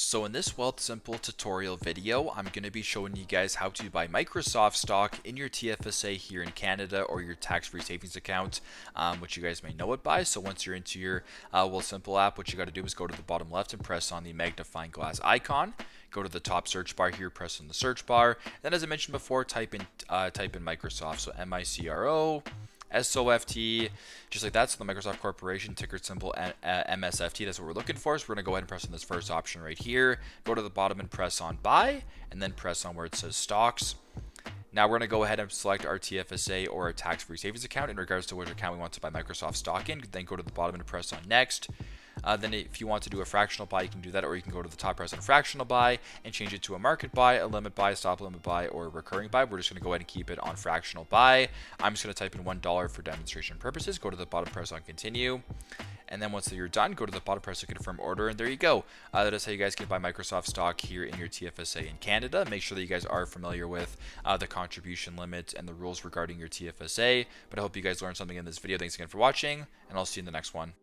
So in this Wealthsimple tutorial video, I'm going to be showing you guys how to buy Microsoft stock in your TFSA here in Canada or your tax-free savings account, which you guys may know it by. So once you're into your Wealthsimple app, what you got to do is go to the bottom left and press on the magnifying glass icon. Go to the top search bar here, press on the search bar. Then as I mentioned before, type in Microsoft. So MICRO. SOFT, just like that. So the Microsoft Corporation, ticker symbol MSFT, that's what we're looking for. So we're going to go ahead and press on this first option right here. Go to the bottom and press on buy, and then press on where it says stocks. Now we're going to go ahead and select our TFSA or our tax-free savings account in regards to which account we want to buy Microsoft stock in. Then go to the bottom and press on next. Then if you want to do a fractional buy, you can do that, or you can go to the top, press on fractional buy, and change it to a market buy, a limit buy, stop limit buy, or a recurring buy. We're just going to go ahead and keep it on fractional buy. I'm just going to type in $1 for demonstration purposes. Go to the bottom, press on continue. And then once you're done, go to the bottom, press to confirm order, and there you go. That is how you guys can buy Microsoft stock here in your TFSA in Canada. Make sure that you guys are familiar with the contribution limit and the rules regarding your TFSA. But I hope you guys learned something in this video. Thanks again for watching, and I'll see you in the next one.